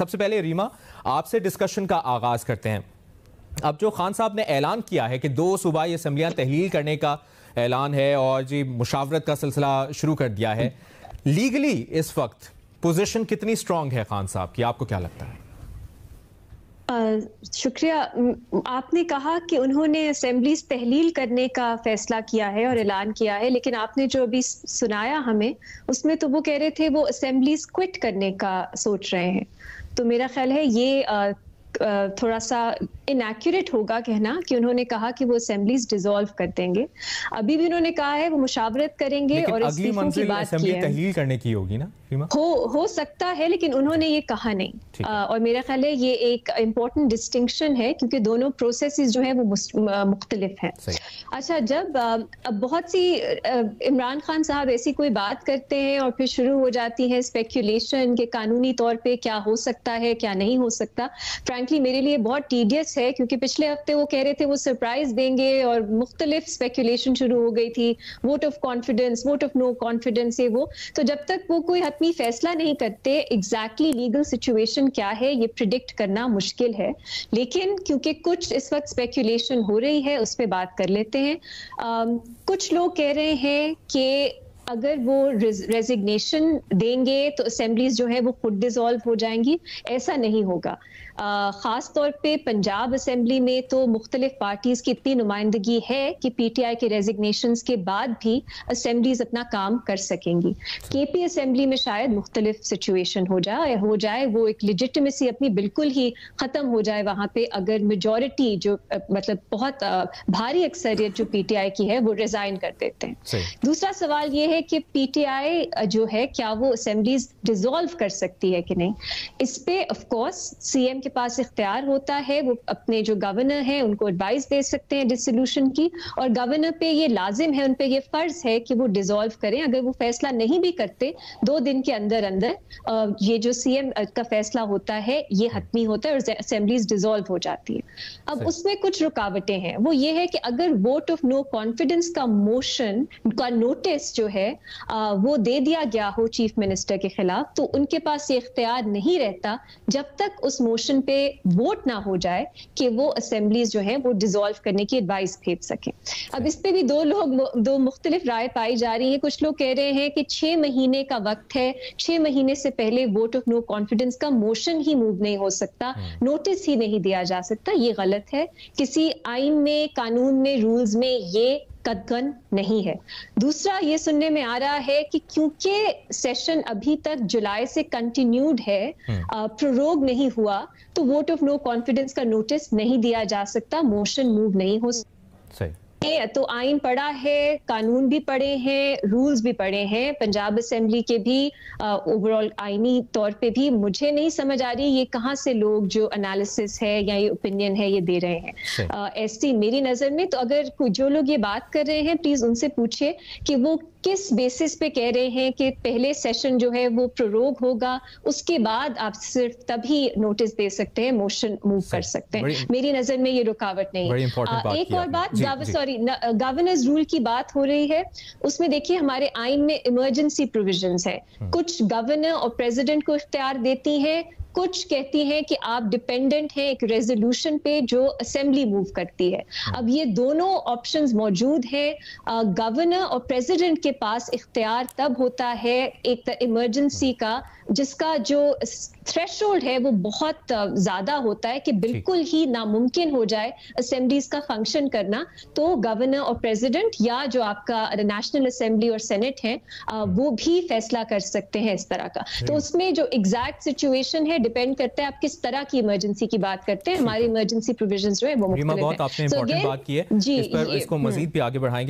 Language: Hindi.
सबसे पहले रीमा, आपसे डिस्कशन का आगाज करते हैं। अब जो खान साहब ने ऐलान किया है कि 2 सूबाई असम्बलियां तहलील करने का ऐलान है और जी मुशावरत का सिलसिला शुरू कर दिया है, लीगली इस वक्त पोजीशन कितनी स्ट्रांग है खान साहब की, आपको क्या लगता है? शुक्रिया। आपने कहा कि उन्होंने असेंबलीज तहलील करने का फैसला किया है और ऐलान किया है, लेकिन आपने जो अभी सुनाया हमें उसमें तो वो कह रहे थे वो असेंबलीज क्विट करने का सोच रहे हैं। तो मेरा ख्याल है ये थोड़ा सा इनएक्यूरेट होगा कहना कि उन्होंने कहा कि वो असेंबलीज डिसॉल्व कर देंगे। अभी भी उन्होंने कहा है वो मुशावरत करेंगे और अगली मंजिल असेंबली तहलील करने की होगी ना? हो सकता है, लेकिन उन्होंने ये कहा नहीं। और मेरा ख्याल है ये एक इम्पोर्टेंट डिस्टिंक्शन है क्योंकि दोनों प्रोसेसेस जो है वो मुख्तलिफ हैं। अच्छा, जब बहुत सी इमरान खान साहब ऐसी कोई बात करते हैं और फिर शुरू हो जाती है स्पेक्यूलेशन के कानूनी तौर पे क्या हो सकता है क्या नहीं हो सकता, फ्रैंकली मेरे लिए बहुत टीडियस है क्योंकि पिछले हफ्ते वो कह रहे थे वो सरप्राइज देंगे और मुख्तलिफ स्पेक्यूलेशन शुरू हो गई थी, vote of confidence, vote of no confidence, वो तो जब तक वो कोई फैसला नहीं करते एग्जैक्टली लीगल सिचुएशन क्या है ये प्रिडिक्ट करना मुश्किल है। लेकिन क्योंकि कुछ इस वक्त स्पेक्यूलेशन हो रही है उस पर बात कर लेते हैं। कुछ लोग कह रहे हैं कि अगर वो रेजिग्नेशन देंगे तो असेंबलीज जो है वो खुद डिसॉल्व हो जाएंगी। ऐसा नहीं होगा। खास तौर पे पंजाब असेंबली में तो मुख्तलिफ पार्टीज की इतनी नुमाइंदगी है कि पीटीआई के रेजिग्नेशंस के बाद भी असेंबलीज अपना काम कर सकेंगी। केपी असेंबली में शायद मुख्तलिफ सिचुएशन हो जाए वो एक लेजिटिमेसी अपनी बिल्कुल ही खत्म हो जाए वहां पे अगर मेजॉरिटी जो मतलब बहुत भारी अक्सरियत जो पीटीआई की है वो रिजाइन कर देते हैं। दूसरा सवाल ये है कि पीटीआई जो है क्या वो असेंबलीज डिसॉल्व कर सकती है कि नहीं। इस पे ऑफ कोर्स सीएम के पास इख्तियार होता है, वो अपने जो गवर्नर हैं उनको एडवाइस दे सकते हैं डिसोल्यूशन की, और गवर्नर पे ये लाजिम है, उन पे ये फर्ज है कि वो डिसॉल्व करें। अगर वो फैसला नहीं भी करते 2 दिन के अंदर अंदर ये जो सीएम का फैसला होता है ये हतमी होता है और असेंबलीज डिसॉल्व हो जाती है। अब उसमें कुछ रुकावटें हैं, वो ये है कि अगर वोट ऑफ नो कॉन्फिडेंस का मोशन का नोटिस जो है वो दे दिया गया हो चीफ मिनिस्टर के खिलाफ, तो उनके पास ये इख्तियार नहीं रहता जब तक उस मोशन पे वोट ना हो जाए कि वो असेंबलीज जो है वो डिसॉल्व करने की एडवाइस भेज सके। अब इस पे भी दो मुख्तलिफ राय पाई जा रही है। कुछ लोग कह रहे हैं कि 6 महीने का वक्त है, 6 महीने से पहले वोट ऑफ नो कॉन्फिडेंस का मोशन ही मूव नहीं हो सकता, नोटिस ही नहीं दिया जा सकता। ये गलत है, किसी आइन में, कानून में, रूल्स में ये कतगन नहीं है। दूसरा ये सुनने में आ रहा है कि क्योंकि सेशन अभी तक जुलाई से कंटिन्यूड है, प्रोरोग नहीं हुआ, तो वोट ऑफ नो कॉन्फिडेंस का नोटिस नहीं दिया जा सकता, मोशन मूव नहीं हो सकता। तो आइन पढ़ा है, कानून भी पढ़े हैं, रूल्स भी पढ़े हैं, पंजाब असेंबली के भी ओवरऑल आईनी तौर पे भी मुझे नहीं समझ आ रही ये कहां से लोग जो एनालिसिस है या ये ओपिनियन है ये दे रहे हैं। ऐसी मेरी नजर में तो अगर जो लोग ये बात कर रहे हैं प्लीज उनसे पूछिए कि वो किस बेसिस पे कह रहे हैं कि पहले सेशन जो है वो प्रोरोग होगा, उसके बाद आप सिर्फ तभी नोटिस दे सकते हैं, मोशन मूव कर सकते हैं। मेरी नजर में ये रुकावट नहीं है। एक और बात, गवर्नर्स रूल की बात हो रही है, उसमें देखिए हमारे आइन में इमरजेंसी प्रोविजंस है। कुछ गवर्नर और प्रेसिडेंट को इख्तियार देती हैं, कुछ कहती हैं कि आप डिपेंडेंट हैं एक रेजोल्यूशन पे जो असेंबली मूव करती है। अब ये दोनों ऑप्शंस मौजूद हैं। गवर्नर और प्रेसिडेंट के पास इख्तियार तब होता है एक इमरजेंसी का जिसका जो थ्रेशोल्ड है वो बहुत ज्यादा होता है कि बिल्कुल ही नामुमकिन हो जाए असेंबलीज का फंक्शन करना, तो गवर्नर और प्रेसिडेंट या जो आपका नेशनल असेंबली और सेनेट है वो भी फैसला कर सकते हैं इस तरह का। तो उसमें जो एग्जैक्ट सिचुएशन है डिपेंड करता है आप किस तरह की इमरजेंसी की बात करते हैं। हमारी इमरजेंसी प्रोविजंस जो है वो मुख्तलिफ हैं। बहुत आपने इंपॉर्टेंट बात की है, इस पर इसको मजीद भी आगे बढ़ाएंगे।